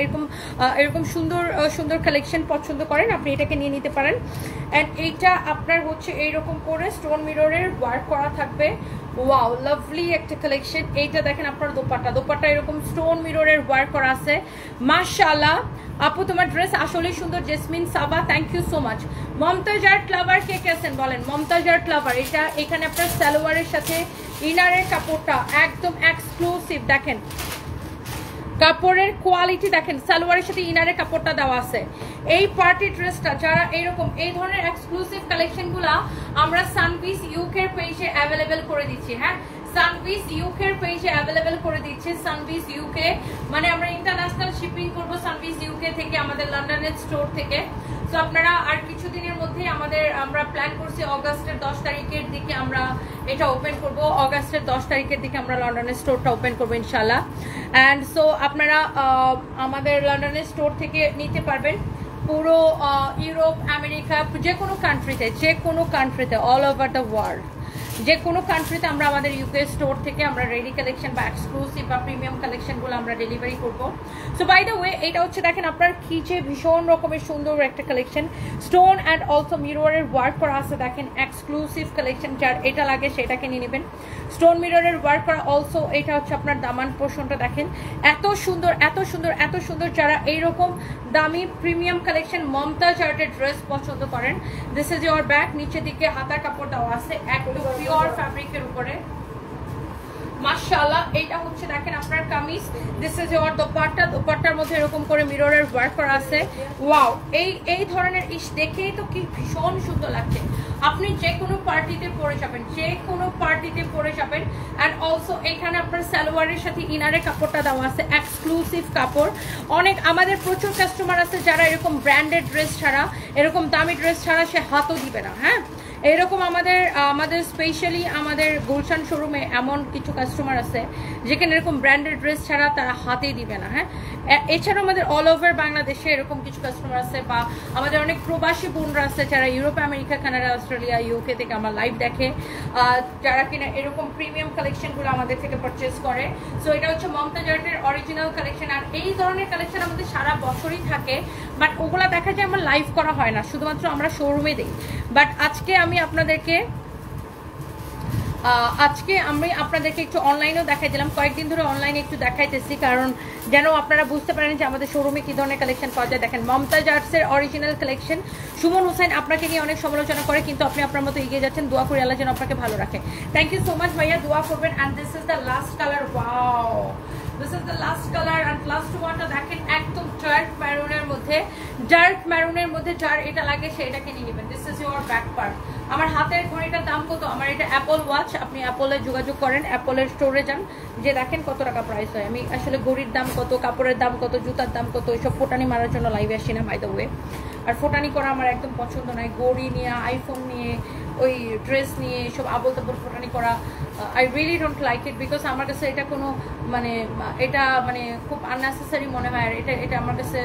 Speaker 1: এরকম সুন্দর সুন্দর কালেকশন পছন্দ করেন আপনি এটাকে নিয়ে নিতে পারেন। অ্যান্ড এইটা আপনার হচ্ছে এইরকম করে স্টোন মিররের ওয়ার্ক করা থাকবে। ওয়াও লাভলি একটা কালেকশন। এইটা দেখেন আপনার দোপাট্টা এরকম স্টোন মিররের ওয়ার্ক করা আছে। মাশাআল্লাহ আপু তোমার ড্রেস আসলেই সুন্দর। Jesmin Saba, thank you so much. Momtaz art lover কে আছেন বলেন? মমতাজ আর্ট লাভার, এটা এখানে আপনার সালোয়ারের সাথে ইনারের কাপড়টা একদম এক্সক্লুসিভ। দেখেন কাপড়ের কোয়ালিটি দেখেন, সালোয়ারের সাথে ইনারের কাপড়টা দেওয়া আছে। এই পার্টি ড্রেসটা যারা এইরকম এই ধরনের এক্সক্লুসিভ কালেকশনগুলা আমরা সানপিস ইউকের পেজে অ্যাভেলেবেল করে দিচ্ছি। হ্যাঁ, সানপিস ইউকের পেজে অ্যাভেলেবেল করে দিচ্ছি। সানপিস ইউকে মানে আমরা ইন্টারন্যাশনাল শিপিং করবো সানপিস ইউকে থেকে, আমাদের লন্ডনের স্টোর থেকে। তো আপনারা আর কিছুদিনের মধ্যেই আমরা প্ল্যান করছি অগাস্টের 10 তারিখের দিকে আমরা এটা ওপেন করব। অগাস্টের 10 তারিখের দিকে আমরা লন্ডনের স্টোরটা ওপেন করবো ইনশাল্লাহ। অ্যান্ড সো আপনারা আমাদের লন্ডনের স্টোর থেকে নিতে পারবেন পুরো ইউরোপ, আমেরিকা, যে কোনো কান্ট্রিতে অল ওভার দ্য ওয়ার্ল্ড, যে কোনো কান্ট্রিতে আমরা আমাদের ইউকে স্টোর থেকে আমরা রেডি কালেকশন বা এক্সক্লুসিভ বা প্রিমিয়াম কালেকশনগুলো আমরা ডেলিভারি করবো। সো বাই দ্য ওয়ে এটা হচ্ছে দেখেন আপনার কি যে ভীষণ রকমের সুন্দর একটা কালেকশন, স্টোন অ্যান্ড অলসো মিররের ওয়ার্ক করা আছে। দেখেন এক্সক্লুসিভ কালেকশন, যার এটা লাগে সেটাকে নিয়ে নেবেন। স্টোন মিররের ওয়ার্ক করা অলসো এটা হচ্ছে আপনার দামান পোর্শনটা দেখেন এত সুন্দর এত সুন্দর এত সুন্দর। যারা এইরকম দামি প্রিমিয়াম কালেকশন মমতাজ আর্টের ড্রেস পছন্দ করেন, দিস ইজ ইয়োর ব্যাক। নিচের দিকে হাতার কাপড় দেওয়া আছে একদম পিওর ফ্যাব্রিকের উপরে। মাশাআল্লাহ এইটা হচ্ছে দেখেন আপনার kameez, this is your dupatta. দোপাট্টার মধ্যে এরকম করে মিররের ওয়ার্ক করা আছে। ওয়াও, এই ধরনের ইস দেখেই তো কি ভীষণ সুন্দর লাগছে। আপনি যে কোনো পার্টিতে পরে যাবেন, যে কোনো পার্টিতে পরে যাবেন। অ্যান্ড অলসো এখানে আপনার সালোয়ারের সাথে ইনারের কাপড়টা দেওয়া আছে, এক্সক্লুসিভ কাপড়। অনেক আমাদের প্রচুর কাস্টমার আছে যারা এরকম ব্র্যান্ডেড ড্রেস ছাড়া, এরকম দামি ড্রেস ছাড়া সে হাতও দিবে না। হ্যাঁ, এরকম আমাদের স্পেশালি আমাদের গুলশান শোরুমে এমন কিছু কাস্টমার আছে যেখানে এরকম ব্র্যান্ডেড ড্রেস ছাড়া তারা হাতেই দিবে না। হ্যাঁ, এছাড়াও আমাদের অল ওভার বাংলাদেশে এরকম কিছু কাস্টমার আছে, বা আমাদের অনেক প্রবাসী বোনরা আছে যারা Europe, America, Canada, Australia, UK থেকে আমার লাইভ দেখে, যারা কিনা এরকম প্রিমিয়াম কালেকশনগুলো আমাদের থেকে পারচেস করে। সো এটা হচ্ছে মমতাজ আর্টের অরিজিনাল কালেকশন। আর এই ধরনের কালেকশন আমাদের সারা বছরই থাকে, বাট ওগুলা দেখা যায় আমার লাইভ করা হয় না, শুধুমাত্র আমরা শোরুমে দিই। বাট আজকে আমি আপনাদেরকে একটু অনলাইনেও দেখাই দিলাম, কয়েকদিন ধরে অনলাইনে একটু দেখাইতেছি, কারণ যেন আপনারা বুঝতে পারেন যে আমাদের শোরুমে কি ধরনের কালেকশন পাওয়া যায়। দেখেন, মমতাজ আর্টসের অরিজিনাল কালেকশন। সুমন হোসেন আপনাকে নিয়ে অনেক সমালোচনা করে, কিন্তু আপনি আপনার মতো এগিয়ে যাচ্ছেন। দোয়া করি আল্লাহ যেন আপনাকে ভালো রাখে। থ্যাংক ইউ সো মাচ ভাইয়া, দোয়া করবেন। And this is the last colour. Wow, this is the last colour and last ওয়ানটা দেখেন, একদম ডার্ক ম্যারুনের মধ্যে যার এটা লাগে সেটাকে নিয়ে নেবেন। This is your back part. আমার হাতের ঘড়িটার দাম কত? আমার এটা অ্যাপল ওয়াচ। আপনি অ্যাপলে যোগাযোগ করেন, অ্যাপলের স্টোরে যান, যে দেখেন কত টাকা প্রাইস হয়। আমি আসলে ঘড়ির দাম কত, কাপড়ের দাম কত, জুতার দাম কত, এইসব ফোটানি মারার জন্য লাইভে আসি না, বাই দ্য ওয়ে। আর ফোটানি করা আমার একদম পছন্দ নয়। ঘড়ি নিয়ে, আইফোন নিয়ে, ওই ড্রেস নিয়ে এসব আবল তাবল ফোটানি করা, I really don't like it. Because আমার কাছে এটা কোনো এটা খুব আননেসেসারি মনে হয়। আর এটা আমার কাছে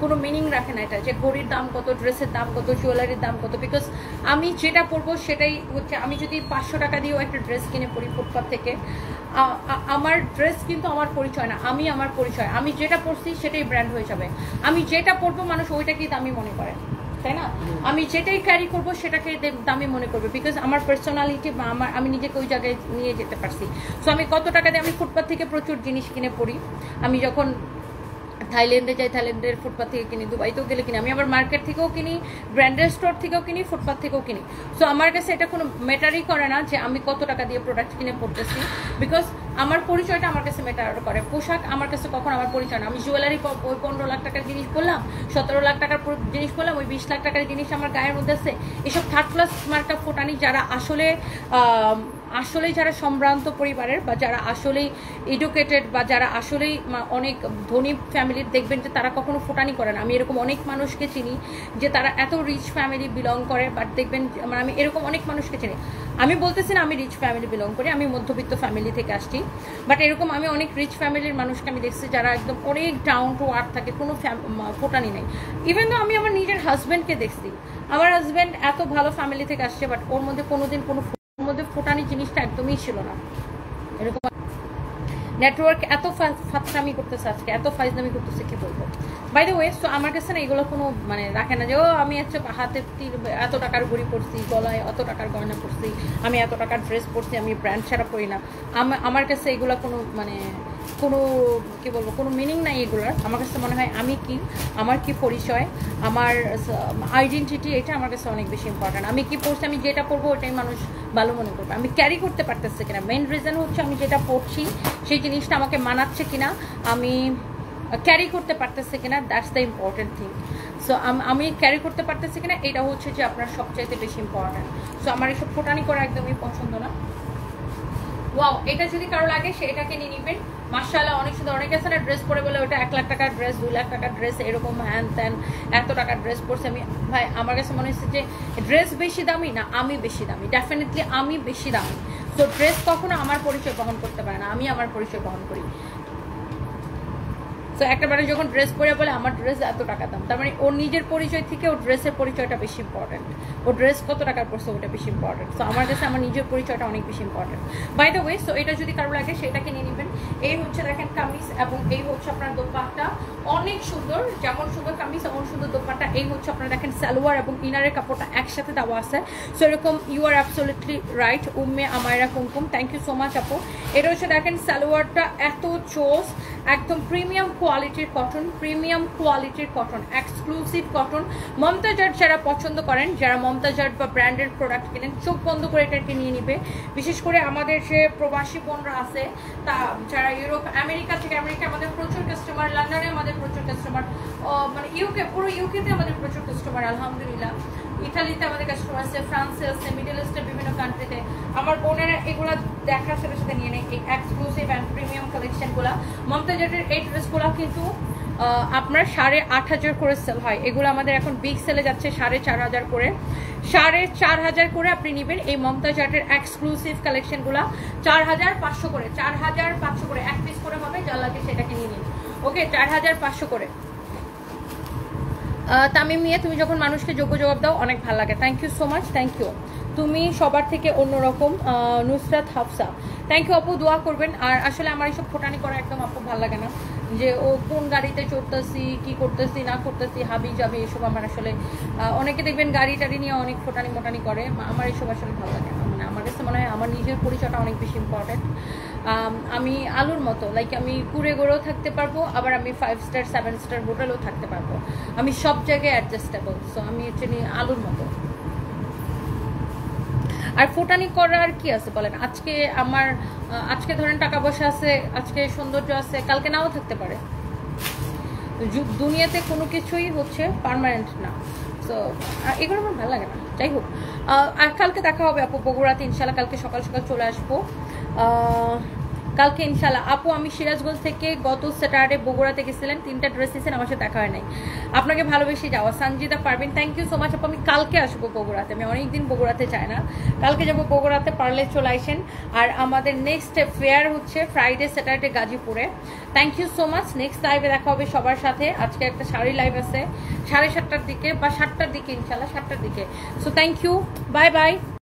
Speaker 1: কোনো মিনিং রাখে না এটা, যে ঘড়ির দাম কত, ড্রেসের দাম কত, জুয়েলারির দাম কত। বিকজ আমি যেটা পরবো সেটাই হচ্ছে, আমি যদি 500 টাকা দিয়েও একটা ড্রেস কিনে পরি ফুটপাথ থেকে, আমার ড্রেস কিন্তু আমার পরিচয় না, আমি আমার পরিচয়। আমি যেটা পরছি সেটাই ব্র্যান্ড হয়ে যাবে। আমি যেটা পরবো মানুষ ওইটাকেই দামি মনে করে, তাই না? আমি যেটাই ক্যারি করবো সেটাকে দামি মনে করবে, বিকজ আমার পার্সোনালিটি বা আমি নিজেকে ওই জায়গায় নিয়ে যেতে পারছি। সো আমি কত টাকা দিয়ে আমি ফুটপাথ থেকে প্রচুর জিনিস কিনে পড়ি। আমি যখন থাইল্যান্ডে যাই, থাইল্যান্ডের ফুটপাথ থেকে কিনি, দুবাইতেও গেলে কিনি, আমি আবার মার্কেট থেকেও কিনি, ব্র্যান্ডেড স্টোর থেকেও কিনি, ফুটপাথ থেকেও কিনি। সো আমার কাছে এটা কোনো ম্যাটারই করে না যে আমি কত টাকা দিয়ে প্রোডাক্ট কিনে পড়তেছি, বিকজ আমার পরিচয়টা আমার কাছে ম্যাটার করে। পোশাক আমার কাছে কখন আমার পরিচয় না। আমি জুয়েলারি ওই 15 লাখ টাকার জিনিস বললাম, 17 লাখ টাকার জিনিস বললাম, ওই 20 লাখ টাকার জিনিস আমার গায়ের মধ্যে আছে। এসব থার্ড ক্লাস মার্কা ফোটানি যারা আসলেই যারা সম্ভ্রান্ত পরিবারের, বা যারা আসলেই এডুকেটেড, বা যারা আসলেই অনেক ধনী ফ্যামিলির, দেখবেন যে তারা কখনো ফোটানি করে না। আমি এরকম অনেক মানুষকে চিনি যে তারা এত রিচ ফ্যামিলি বিলং করে, বাট দেখবেন আমি এরকম অনেক মানুষকে চিনি। আমি বলতেছি না আমি রিচ ফ্যামিলি বিলং করি, আমি মধ্যবিত্ত ফ্যামিলি থেকে আসছি, বাট এরকম আমি অনেক রিচ ফ্যামিলির মানুষকে আমি দেখছি যারা একদম অনেক ডাউন টু আর্থ থাকে, কোনো ফোটানি নেই। ইভেন তো আমি আমার নিজের হাজব্যান্ডকে দেখছি, আমার হাজব্যান্ড এত ভালো ফ্যামিলি থেকে আসছে, বাট ওর মধ্যে কোনোদিন কোনো মধ্যে ফোটানি জিনিসটা একদমই ছিল না। এরকম নেটওয়ার্ক এত ফাতরামি করতেছে আজকে, এত ফাইজলামি করতেছে, কি বলবো। বাই দ্য ওয়ে, সো আমার কাছে না এগুলো কোনো রাখে না যে ও আমি হাতে এত টাকার ঘড়ি পরছি, গলায় এত টাকার গয়না পরছি, আমি এত টাকার ড্রেস পরছি, আমি ব্র্যান্ড ছাড়া পরি না। আমার কাছে এগুলো কোনো কোনো কি বলবো, কোনো মিনিং নাই এগুলোর। আমার কাছে মনে হয় আমি কি, আমার কি পরিচয়, আমার আইডেন্টিটি, এটা আমার কাছে অনেক বেশি ইম্পর্টেন্ট। আমি কি পড়ছি, আমি যেটা পরবো ওটাই মানুষ ভালো মনে করবে। আমি ক্যারি করতে পারতেছি কিনা, মেইন রিজন হচ্ছে আমি যেটা পড়ছি সেই জিনিসটা আমাকে মানাচ্ছে কিনা, আমি ক্যারি করতে পারতেছি কিনা, that's the important thing. So আমি ক্যারি করতে পারতেছি কিনা, এটা হচ্ছে যে আপনার সবচাইতে বেশি ইম্পর্টেন্ট। সো আমার এসব ফোটানি করা একদমই পছন্দ না। ওয়াও, এটা যদি কারো লাগে সে এটাকে নিয়ে নিবেন। মাশাআল্লাহ, অনেক সুন্দর। অনেক আছে না ড্রেস পরে বলে ওটা 1 লাখ টাকার ড্রেস, 2 লাখ টাকার ড্রেস, এরকম হ্যান ত্যান, এত টাকার ড্রেস পরছে। আমি ভাই, আমার কাছে মনে হচ্ছে যে ড্রেস বেশি দামি না, আমি বেশি দামি, ডেফিনেটলি আমি বেশি দামি। তো ড্রেস কখনো আমার পরিচয় বহন করতে পারে না, আমি আমার পরিচয় বহন করি। তো একটা মানুষ যখন ড্রেস পরে বলে আমার ড্রেস এত টাকা দাম, তার মানে ওর নিজের পরিচয় থেকে ওর ড্রেসের পরিচয়টা বেশি ইম্পর্টেন্ট, ওর ড্রেস কত টাকার পড়ছে ওটা বেশি ইম্পর্টেন্ট। তো আমার কাছে আমার নিজের পরিচয়টা অনেক বেশি important. By the way, so এটা যদি কারো লাগে সেটাকে নিয়ে নেবেন। এই হচ্ছে দেখেন কামিজ, এবং এই হচ্ছে আপনার দোপাট্টা, অনেক সুন্দর। যেমন সুন্দর কামিজ এমন সুন্দর দোপাট্টা। এই হচ্ছে আপনারা দেখেন সালোয়ার এবং ইনারের কাপড়টা একসাথে দেওয়া আছে। সো এরকম you are absolutely right Umme Amaira Kumkum, thank you so much আপু। এটা হচ্ছে দেখেন সালোয়ারটা এত চোস, একদম প্রিমিয়াম কোয়ালিটির কটন, প্রিমিয়াম কোয়ালিটির cotton, exclusive cotton. Momtaz art যারা পছন্দ করেন, যারা মমতাজ আর্ট বা ব্র্যান্ডেড প্রোডাক্ট কেনেন, চোখ বন্ধ করে এটাকে নিয়ে নিবে। বিশেষ করে আমাদের যে প্রবাসী বোনরা আছে, তা যারা ইউরোপ, আমেরিকা থেকে, আমেরিকা আমাদের প্রচুর কাস্টমার, লন্ডনে আমাদের প্রচুর কাস্টমার, ইউকে, পুরো ইউকেতে আমাদের প্রচুর কাস্টমার আলহামদুলিল্লাহ। ইটালিতে আমাদের কাস্টমার আছে, ফ্রান্সে আছে, মিডল ইস্টের বিভিন্ন কান্ট্রিতে। আমার বোনেরা এগুলো দেখার সাথে সাথে নিয়ে নেয় এই এক্সক্লুসিভ অ্যান্ড প্রিমিয়াম কালেকশনগুলো। মমতাজ আর্টের এই ড্রেসগুলো কিন্তু আপনার 8,500 করে সেল হয়। এগুলো আমাদের এখন বিগ সেলে যাচ্ছে 4,500 করে, 4,500 করে আপনি নেবেন। এই মমতাজ আর্টের এক্সক্লুসিভ কালেকশনগুলো 4,500 করে, 4,500 করে, এক পিস করে হবে, যা লাগে সেটাকে নিয়ে নিন। ওকে, 4,500 করে। তামিম মিয়া, তুমি যখন মানুষকে যোগ্য জবাব দাও অনেক ভালো লাগে। Thank you so much, thank you. তুমি সবার থেকে অন্যরকম। নুসরাত হাফসা, থ্যাংক ইউ আপু, দোয়া করবেন। আর আসলে আমার এইসব ফোটানি করা একদম আপু ভালো লাগে না, যে ও কোন গাড়িতে চড়তেছি, কি করতেছি না করতেছি, হাবি যাবে, এসব আমার আসলে অনেকে দেখবেন গাড়ি টাড়ি নিয়ে অনেক ফোটানি মোটানি করে, আমার এইসব আসলে ভালো লাগে না। মানে আমার কাছে মনে হয় আমার নিজের পরিচয়টা অনেক বেশি ইম্পর্টেন্ট। আমি আলুর মতো, লাইক আমি কুড়ে গড়েও থাকতে পারবো, আবার আমি 5 স্টার 7 স্টার হোটেলেও থাকতে পারবো, আমি সব জায়গায় অ্যাডজাস্টেবল। সো আমি অ্যাকচুয়ালি আলুর মতো। আর ফোটানি করার কি আছে বলেন? আজকে ধরেন টাকা পয়সা আছে, আজকে সৌন্দর্য আছে, কালকে নাও থাকতে পারে। দুনিয়াতে কোনো কিছুই হচ্ছে পার্মানেন্ট না। সো এগুলো আমার ভালো লাগে না। যাই হোক, আর কালকে দেখা হবে আপু বগুড়াতে ইনশাল্লাহ। কালকে সকাল সকাল চলে আসবো কালকে ইনশাল্লাহ। আপু আমি সিরাজগঞ্জ থেকে গত স্যাটারডে বগুড়াতে গেছিলেন, 3টা ড্রেস দিয়েছেন, আমার সাথে দেখা হয় নাই। আপনাকে ভালোবেসে যাওয়া সঞ্জিদা পারবেন, থ্যাংক ইউ সো মাচ আপু। আমি কালকে আসবো বগুড়াতে, আমি অনেকদিন বগুড়াতে চাই না, কালকে যাবো বগুড়াতে, পারলে চলে আসেন। আর আমাদের নেক্সট ফেয়ার হচ্ছে ফ্রাইডে স্যাটারডে গাজীপুরে। Thank you so much. Next লাইভে দেখা হবে সবার সাথে। আজকে একটা শাড়ি লাইভ আছে 7:30টার দিকে বা 7টার দিকে ইনশাল্লাহ, 7টার দিকে। So thank you, bye by.